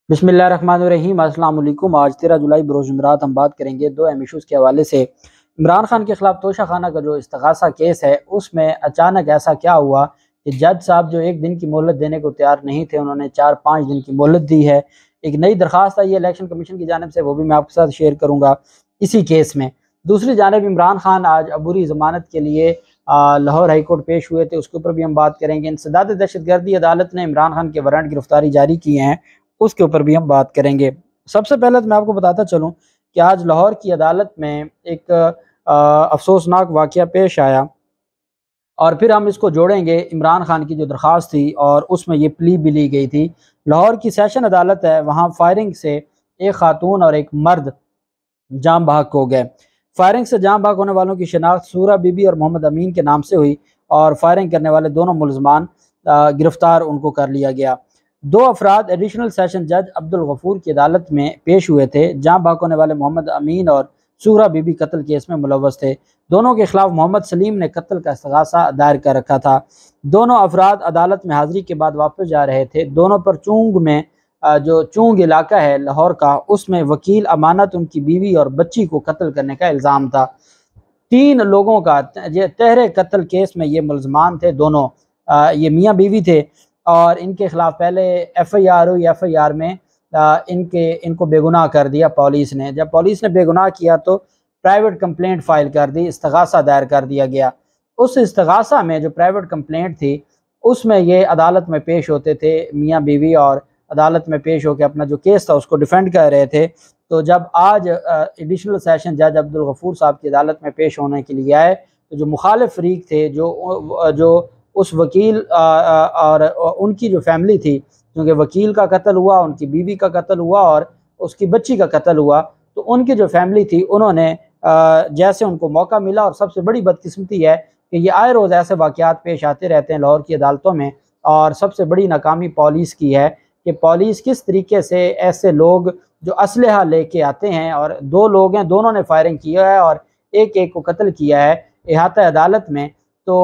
बिस्मिल्लाहिर्रहमानिर्रहीम। अस्सलाम वालेकुम। आज 13 जुलाई बरोज़ जुमेरात हम बात करेंगे दो अहम इशूज़ के हवाले से। इमरान खान के खिलाफ तोशा खाना का जो इस्तग़ासा केस है उसमें अचानक ऐसा क्या हुआ कि जज साहब जो एक दिन की मोहलत देने को तैयार नहीं थे, उन्होंने 4-5 दिन की मोहलत दी है। एक नई दरख्वास्त आई है इलेक्शन कमीशन की जानिब से, वो भी मैं आपके साथ शेयर करूँगा इसी केस में। दूसरी जानिब इमरान खान आज अबूरी ज़मानत के लिए लाहौर हाई कोर्ट पेश हुए थे, उसके ऊपर भी हम बात करेंगे। इंसदाद दहशतगर्दी अदालत ने इमरान खान के वारंट गिरफ्तारी जारी किए हैं, उसके ऊपर भी हम बात करेंगे। सबसे पहले तो मैं आपको बताता चलूँ कि आज लाहौर की अदालत में एक अफसोसनाक वाक़या पेश आया और फिर हम इसको जोड़ेंगे इमरान खान की जो दरख्वास्त थी और उसमें ये प्ली भी ली गई थी। लाहौर की सेशन अदालत है, वहाँ फायरिंग से एक खातून और एक मर्द जाम बहक हो गए। फायरिंग से जाम बहक होने वालों की शिनाख्त सूरा बीबी और मोहम्मद अमीन के नाम से हुई और फायरिंग करने वाले दोनों मुलजमान गिरफ्तार उनको कर लिया गया। दो अफराद एडिशनल सेशन जज अब्दुल गफूर की अदालत में पेश हुए थे। जाम बहक होने वाले मोहम्मद अमीन और सूरा बीबी कत्ल केस में मुलव्वस थे। दोनों के खिलाफ मोहम्मद सलीम ने कत्ल का इस्तग़ासा दायर कर रखा था। दोनों अफराद अदालत में हाजिरी के बाद वापस जा रहे थे। दोनों पर चूंग में जो चूंग इलाका है लाहौर का, उसमें वकील अमानत उनकी बीवी और बच्ची को कत्ल करने का इल्ज़ाम था। 3 लोगों का तहरे कत्ल केस में ये मुलजमान थे। दोनों ये मियाँ बीवी थे और इनके खिलाफ पहले FIR हुई। FIR में इनको बेगुनाह कर दिया पुलिस ने। जब पुलिस ने बेगुनाह किया तो प्राइवेट कंप्लेंट फाइल कर दी, इस्तग़ासा दायर कर दिया गया। उस इस्तग़ासा में जो प्राइवेट कंप्लेंट थी उसमें ये अदालत में पेश होते थे, मियाँ बीवी, और अदालत में पेश होकर अपना जो केस था उसको डिफेंड कर रहे थे। तो जब आज एडिशनल सेशन जज अब्दुल गफूर साहब की अदालत में पेश होने के लिए आए तो जो मुखालिफ फरीक थे, जो उस वकील और उनकी जो फैमिली थी, क्योंकि वकील का कत्ल हुआ, उनकी बीवी का कत्ल हुआ और उसकी बच्ची का कत्ल हुआ, तो उनकी जो फैमिली थी उन्होंने जैसे उनको मौका मिला, और सबसे बड़ी बदकिस्मती है कि ये आए रोज़ ऐसे वाक़यात पेश आते रहते हैं लाहौर की अदालतों में। और सबसे बड़ी नाकामी पुलिस की है कि पुलिस किस तरीके से ऐसे लोग जो असलहा लेके आते हैं, और 2 लोग हैं, दोनों ने फायरिंग किया है और एक को कत्ल किया है इहाता अदालत में। तो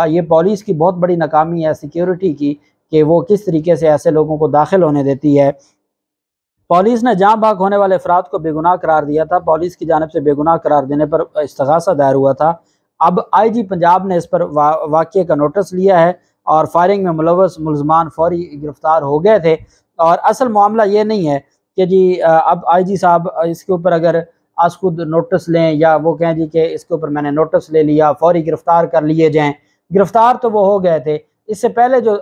ये पुलिस की बहुत बड़ी नाकामी है सिक्योरिटी की कि वो किस तरीके से ऐसे लोगों को दाखिल होने देती है। पुलिस ने जाम बहक होने वाले अफराद को बेगुनाह करार दिया था। पुलिस की जानिब से बेगुनाह करार देने पर इस्तग़ासा दायर हुआ था। अब IG पंजाब ने इस पर वाक़ये का नोटिस लिया है और फायरिंग में मुलव्वस मुलजमान फौरी गिरफ्तार हो गए थे। और असल मामला ये नहीं है कि जी अब IG साहब इसके ऊपर अगर आज खुद नोटिस लें या वो कहें जी कि इसके ऊपर मैंने नोटिस ले लिया, फौरी गिरफ्तार कर लिए जाएँ। गिरफ्तार तो वो हो गए थे। इससे पहले जो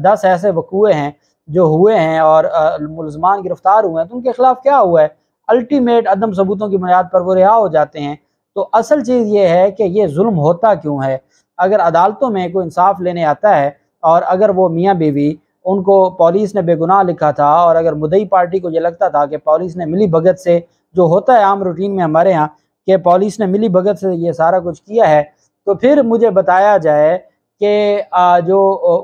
10 ऐसे वक़ूए हैं जो हुए हैं और मुलजमान गिरफ्तार हुए हैं, तो उनके खिलाफ क्या हुआ है? अल्टीमेट अदम सबूतों की बुनियाद पर वो रिहा हो जाते हैं। तो असल चीज़ ये है कि ये जुल्म होता क्यों है? अगर अदालतों में कोई इंसाफ लेने आता है और अगर वो मियाँ बीवी, उनको पुलिस ने बेगुनाह लिखा था, और अगर मुद्दई पार्टी को ये लगता था कि पुलिस ने मिली भगत से, जो होता है आम रूटीन में हमारे यहाँ कि पुलिस ने मिली भगत से ये सारा कुछ किया है, तो फिर मुझे बताया जाए कि जो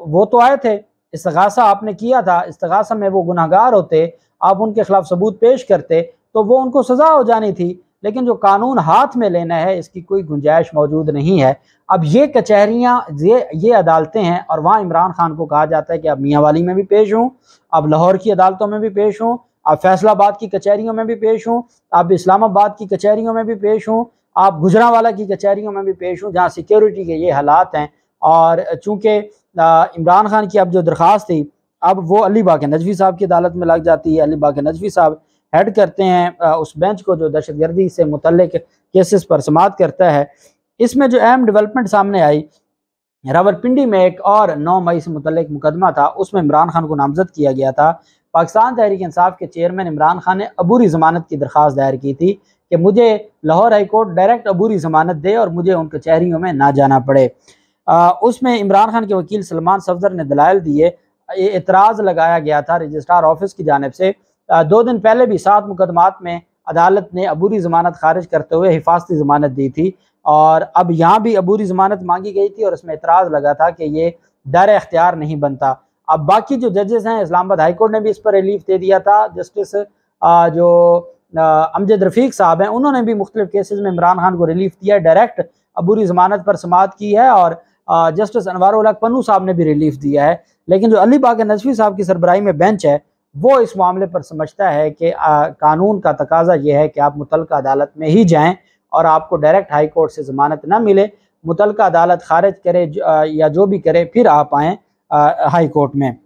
वो तो आए थे, इस्तग़ासा आपने किया था, इस्तग़ासा में वो गुनहगार होते, आप उनके खिलाफ सबूत पेश करते तो वो उनको सज़ा हो जानी थी। लेकिन जो कानून हाथ में लेना है, इसकी कोई गुंजाइश मौजूद नहीं है। अब ये कचहरियाँ, ये अदालतें हैं, और वहाँ इमरान खान को कहा जाता है कि अब मियाँ वाली में भी पेश हूँ, अब लाहौर की अदालतों में भी पेश हूँ, अब फैसलाबाद की कचहरियों में भी पेश हूँ, अब इस्लामाबाद की कचहरियों में भी पेश हूँ, आप गुजरांवाला की कचहरियों में भी पेश हूँ, जहाँ सिक्योरिटी के ये हालात हैं। और चूँकि इमरान खान की अब जो दरख्वास्त थी, अब वो अली बाक़ी नजवी साहब की अदालत में लग जाती है। अली बाक़ी नजवी साहब हेड करते हैं उस बेंच को जो दहशतगर्दी से मुतल्लिक केसेस पर समाअत करता है। इसमें जो अहम डेवलपमेंट सामने आई, रावलपिंडी में एक और 9 मई से मुतल्लिक मुकदमा था, उसमें इमरान खान को नामजद किया गया था। पाकिस्तान तहरीक इंसाफ के चेयरमैन इमरान खान ने अबूरी ज़मानत की दरख्वास्त दायर की थी कि मुझे लाहौर हाई कोर्ट डायरेक्ट अबूरी ज़मानत दे और मुझे उन कचहरियों में ना जाना पड़े। उसमें इमरान खान के वकील सलमान सफदर ने दलाइल दिए। एतराज़ लगाया गया था रजिस्ट्रार ऑफिस की जानिब से। 2 दिन पहले भी 7 मुकदमात में अदालत ने अबूरी ज़मानत खारिज करते हुए हिफाजती ज़मानत दी थी, और अब यहाँ भी अबूरी ज़मानत मांगी गई थी और इसमें एतराज़ लगा था कि ये दायरे इख्तियार नहीं बनता। अब बाकी जो जजेस हैं, इस्लामाबाद हाई कोर्ट ने भी इस पर रिलीफ दे दिया था। जस्टिस जो अमजद रफ़ीक साहब हैं, उन्होंने भी मुख्तलिफ केसेस में इमरान खान को रिलीफ दिया है, डायरेक्ट अबूरी ज़मानत पर समाअत की है, और जस्टिस अनवारुल हक पन्नू साहब ने भी रिलीफ दिया है। लेकिन जो अली बाक़ी नजवी साहब की सरबराही में बेंच है, वो इस मामले पर समझता है कि कानून का तकाजा ये है कि आप मुतल्लिका अदालत में ही जाएं और आपको डायरेक्ट हाई कोर्ट से ज़मानत ना मिले, मुतल्लिका अदालत खारिज करे या जो भी करे, फिर आप आएँ हाई कोर्ट में।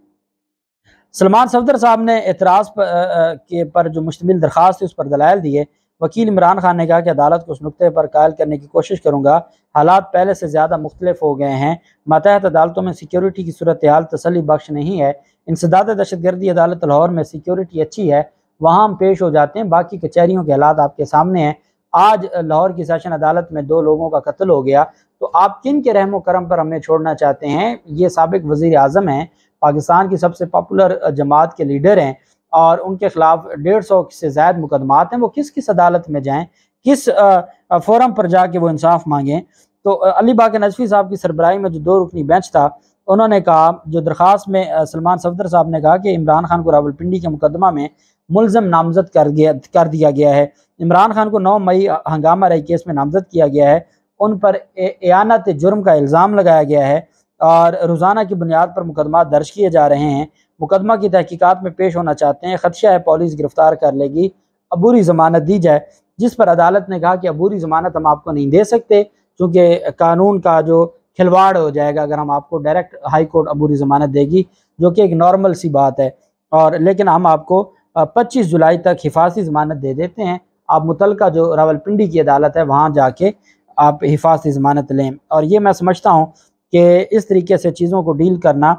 सलमान सफदर साहब ने एतराज़ के पर जो मुश्तमिल दरख्वास्त थी उस पर दलाइल दिए। वकील इमरान खान ने कहा कि अदालत को उस नुक्ते पर कायल करने की कोशिश करूँगा, हालात पहले से ज़्यादा मुख्तलिफ हो गए हैं, मातहत अदालतों में सिक्योरिटी की सूरत हाल तसल्ली बख्श नहीं है। इंसदाद दहशतगर्दी अदालत लाहौर में सिक्योरिटी अच्छी है, वहाँ हम पेश हो जाते हैं, बाकी कचहरियों के हालात आपके सामने हैं। आज लाहौर की सेशन अदालत में 2 लोगों का कत्ल हो गया, तो आप किन के रहमो करम पर हमें छोड़ना चाहते हैं? ये साबिक वज़ीर आज़म हैं, पाकिस्तान की सबसे पॉपुलर जमात के लीडर हैं और उनके खिलाफ 150 से ज़्यादा मुकदमात हैं। वो किस किस अदालत में जाएं, किस फोरम पर जाके वो इंसाफ मांगें? तो अली बाक़ी नजफ़ी साहब की सरबराही में जो 2 रुकनी बेंच था, उन्होंने कहा, जो दरख्वास्त में सलमान सफदर साहब ने कहा कि इमरान खान को रावलपिंडी के मुकदमा में मुलज़म नामजद कर दिया गया है। इमरान खान को 9 मई हंगामा रही केस में नामजद किया गया है, उन पर एआनत जुर्म का इल्ज़ाम लगाया गया है और रोज़ाना की बुनियाद पर मुकदमा दर्ज किए जा रहे हैं। मुकदमा की तहकीकात में पेश होना चाहते हैं, खदशा है पुलिस गिरफ्तार कर लेगी, अबूरी ज़मानत दी जाए। जिस पर अदालत ने कहा कि अबूरी ज़मानत हम आपको नहीं दे सकते, क्योंकि कानून का जो खिलवाड़ हो जाएगा अगर हम आपको डायरेक्ट हाई कोर्ट अबूरी ज़मानत देगी, जो कि एक नॉर्मल सी बात है। और लेकिन हम आपको 25 जुलाई तक हिफाजती ज़मानत दे देते हैं, आप मुतल्लिका जो रावलपिंडी की अदालत है वहाँ जाके आप हिफाजती ज़मानत लें। और ये मैं समझता हूँ कि इस तरीके से चीज़ों को डील करना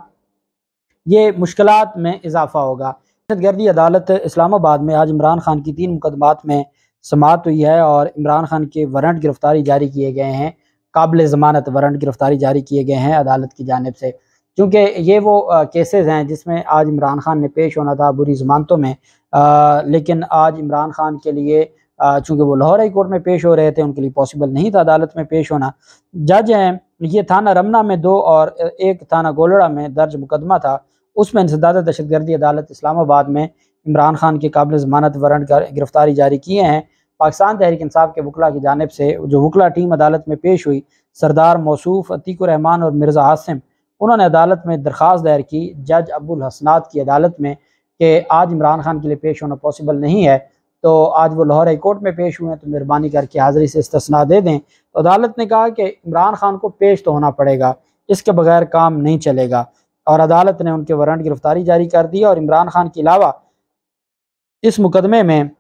ये मुश्किलात में इजाफा होगा। दहशतगर्दी अदालत इस्लामाबाद में आज इमरान खान की 3 मुकदमात में समाअत हुई है और इमरान खान के वारंट गिरफ्तारी जारी किए गए हैं, काबिल ज़मानत वारंट गिरफ्तारी जारी किए गए हैं अदालत की जानिब से, क्योंकि ये वो केसेस हैं जिसमें आज इमरान खान ने पेश होना था बुरी ज़मानतों में। लेकिन आज इमरान खान के लिए चूँकि वो लाहौर हाई कोर्ट में पेश हो रहे थे, उनके लिए पॉसिबल नहीं था अदालत में पेश होना। जज हैं, ये थाना रमना में 2 और एक थाना गोलड़ा में दर्ज मुकदमा था, उसमें इंसदाद दहशतगर्दी अदालत इस्लामाबाद में इमरान खान के काबिल ज़मानत वारंट गिरफ्तारी जारी किए हैं। पाकिस्तान तहरीक इंसाफ के वकला की जानिब से जो वकला टीम अदालत में पेश हुई, सरदार मौसूफ, अतीकुर रहमान और मिर्ज़ा आसिम, उन्होंने अदालत में दरख्वास्त दायर की जज अब्दुल हसनात की अदालत में कि आज इमरान खान के लिए पेश होना पॉसिबल नहीं है, तो आज वो लाहौर हाई कोर्ट में पेश हुए हैं, तो मेहरबानी करके हाज़िरी से इस्तिस्ना दे दें। तो अदालत ने कहा कि इमरान खान को पेश तो होना पड़ेगा, इसके बगैर काम नहीं चलेगा, और अदालत ने उनके वारंट गिरफ्तारी जारी कर दी और इमरान खान के अलावा इस मुकदमे में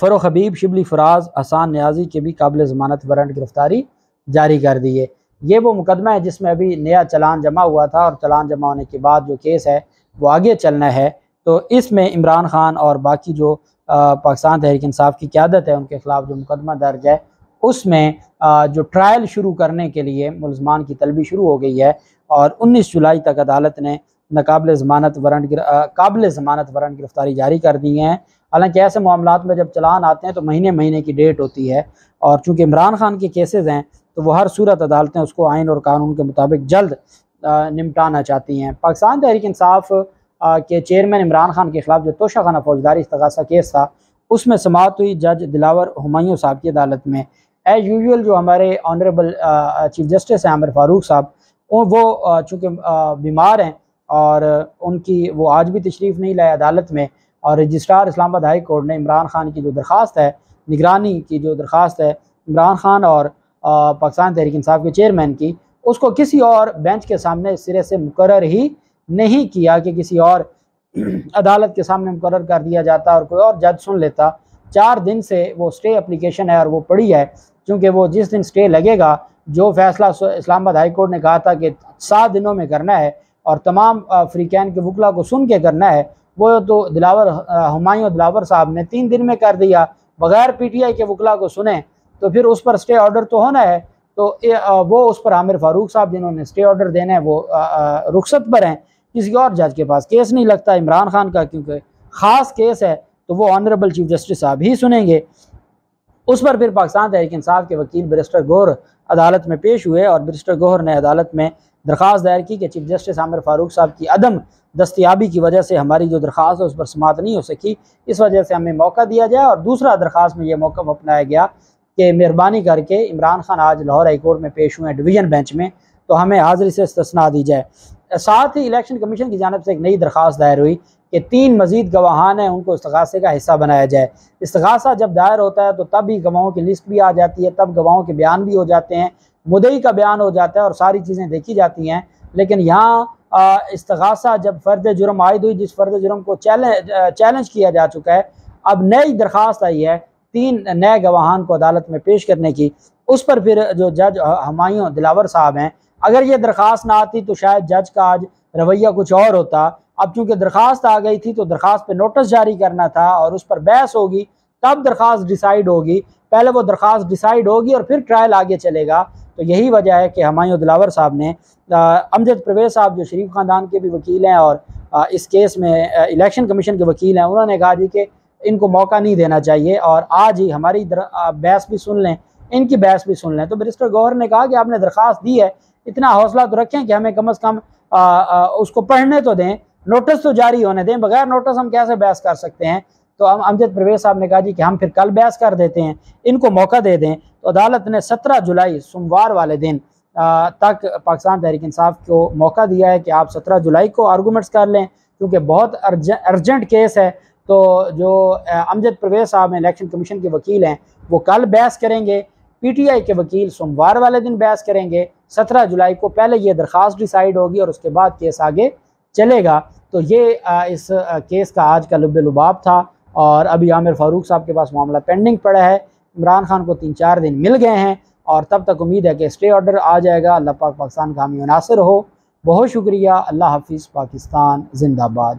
फ़रोख हबीब, शिबली फराज, हसान न्याजी के भी काबिल ज़मानत वारंट गिरफ्तारी जारी कर दी है। ये वो मुकदमा है जिसमें अभी नया चलान जमा हुआ था और चलान जमा होने के बाद जो केस है वो आगे चलना है। तो इसमें इमरान खान और बाकी जो पाकिस्तान तहरीक इंसाफ की क़यादत है उनके ख़िलाफ़ जो मुकदमा दर्ज है उसमें जो ट्रायल शुरू करने के लिए मुलज़मान की तलबी शुरू हो गई है और 19 जुलाई तक अदालत ने काबिल ज़मानत वारंट गिरफ्तारी जारी कर दी हैं। हालांकि ऐसे मामलात में जब चलान आते हैं तो महीने महीने की डेट होती है, और चूँकि इमरान खान के केसेस हैं तो वह हर सूरत अदालतें उसको आइन और कानून के मुताबिक जल्द निपटाना चाहती हैं। पाकिस्तान तहरीक इंसाफ के चेयरमैन इमरान खान के ख़िलाफ़ जो तोशाखाना फौजदारी इस्तग़ासा केस था उसमें समाअत हुई जज दिलावर हुमायूं साहब की अदालत में। एज़ यूजुअल जो हमारे ऑनरेबल चीफ जस्टिस हैं आमिर फ़ारूक साहब, वो चूँकि बीमार हैं और उनकी वो आज भी तशरीफ़ नहीं लाए अदालत में, और रजिस्ट्रार इस्लामाबाद हाई कोर्ट ने इमरान खान की जो दरख्वास्त है, निगरानी की जो दरख्वास्त है इमरान खान और पाकिस्तान तहरीक इंसाफ के चेयरमैन की, उसको किसी और बेंच के सामने सिरे से मुकर्रर ही नहीं किया कि किसी और अदालत के सामने मुकर्रर कर दिया जाता और कोई और जज सुन लेता। 4 दिन से वो स्टे एप्लीकेशन है और वो पड़ी है, क्योंकि वो जिस दिन स्टे लगेगा, जो फैसला इस्लामाबाद हाई कोर्ट ने कहा था कि 7 दिनों में करना है और तमाम अफ्रीकैन के वकला को सुन के करना है, वो तो हुमायूं दिलावर साहब ने 3 दिन में कर दिया बग़ैर PTI के वकला को सुने। तो फिर उस पर स्टे ऑर्डर तो होना है, तो वो उस पर आमिर फ़ारूक साहब जिन्होंने स्टे ऑर्डर देना है वो रुखसत पर हैं, किसी और जज के पास केस नहीं लगता इमरान खान का, क्योंकि ख़ास केस है तो वो ऑनरेबल चीफ जस्टिस साहब ही सुनेंगे। उस पर फिर पाकिस्तान तहरीक इंसाफ के वकील बैरिस्टर गौहर अदालत में पेश हुए और बैरिस्टर गौहर ने अदालत में दरख्वास्त दायर की कि चीफ जस्टिस आमिर फ़ारूक साहब की अदम दस्तियाबी की वजह से हमारी जो दरख्वास्त है उस पर समाअत नहीं हो सकी, इस वजह से हमें मौका दिया जाए। और दूसरा दरख्वास्त में यह मौका अपनाया गया कि मेहरबानी करके इमरान खान आज लाहौर हाई कोर्ट में पेश हुए हैं डिवीज़न बेंच में, तो हमें हाज़िरी से इस्तिस्ना दी जाए। साथ ही इलेक्शन कमीशन की जानिब से एक नई दरख्वास्त दायर हुई कि 3 मज़ीद गवाहान हैं, उनको इस्तग़ासे का हिस्सा बनाया जाए। इस्तग़ासा जब दायर होता है तो तब ही गवाहों की लिस्ट भी आ जाती है, तब गवाहों के बयान भी हो जाते हैं, मुद्दई का बयान हो जाता है और सारी चीज़ें देखी जाती हैं। लेकिन यहाँ इस्तग़ासा जब फ़र्द जुर्म आयद हुई, जिस फ़र्द जुर्म को चैलेंज किया जा चुका है, अब नई दरख्वास्त आई है 3 नए गवाहान को अदालत में पेश करने की। उस पर फिर जो जज हुमायूं दिलावर साहब हैं, अगर ये दरख्वास्त ना आती तो शायद जज का आज रवैया कुछ और होता। अब चूँकि दरख्वास्त आ गई थी तो दरख्वास्त पे नोटिस जारी करना था और उस पर बहस होगी, तब दरख्वास्त डिसाइड होगी। पहले वो दरख्वास्त डिसाइड होगी और फिर ट्रायल आगे चलेगा। तो यही वजह है कि हुमायूं दिलावर साहब ने अमजद परवेज़ साहब जो शरीफ ख़ानदान के भी वकील हैं और इस केस में इलेक्शन कमीशन के वकील हैं, उन्होंने कहा जी कि इनको मौका नहीं देना चाहिए और आज ही हमारी बहस भी सुन लें, इनकी बहस भी सुन लें। तो बैरिस्टर गौहर ने कहा कि आपने दरख्वास्त दी है, इतना हौसला तो रखें कि हमें कम अज़ कम उसको पढ़ने तो दें, नोटिस तो जारी होने दें। बगैर नोटिस हम कैसे बहस कर सकते हैं? तो अमजद परवेज़ साहब ने कहा जी कि हम फिर कल बहस कर देते हैं, इनको मौका दे दें। तो अदालत ने 17 जुलाई सोमवार वाले दिन तक पाकिस्तान तहरीक इंसाफ को मौका दिया है कि आप 17 जुलाई को आर्गूमेंट्स कर लें, क्योंकि बहुत अर्जेंट केस है। तो जो अमजद परवेज़ साहब हैं, इलेक्शन कमीशन के वकील हैं, वो कल बहस करेंगे, PTI के वकील सोमवार वाले दिन बहस करेंगे। 17 जुलाई को पहले ये दरख्वास्त डिसाइड होगी और उसके बाद केस आगे चलेगा। तो ये इस केस का आज का लुब्बे-लुबाब था और अभी आमिर फ़ारूक साहब के पास मामला पेंडिंग पड़ा है। इमरान खान को 3-4 दिन मिल गए हैं और तब तक उम्मीद है कि स्टे ऑर्डर आ जाएगा। अल्लाह पाक पाकिस्तान का हामी नासिर हो। बहुत शुक्रिया। अल्लाह हाफिज़। पाकिस्तान जिंदाबाद।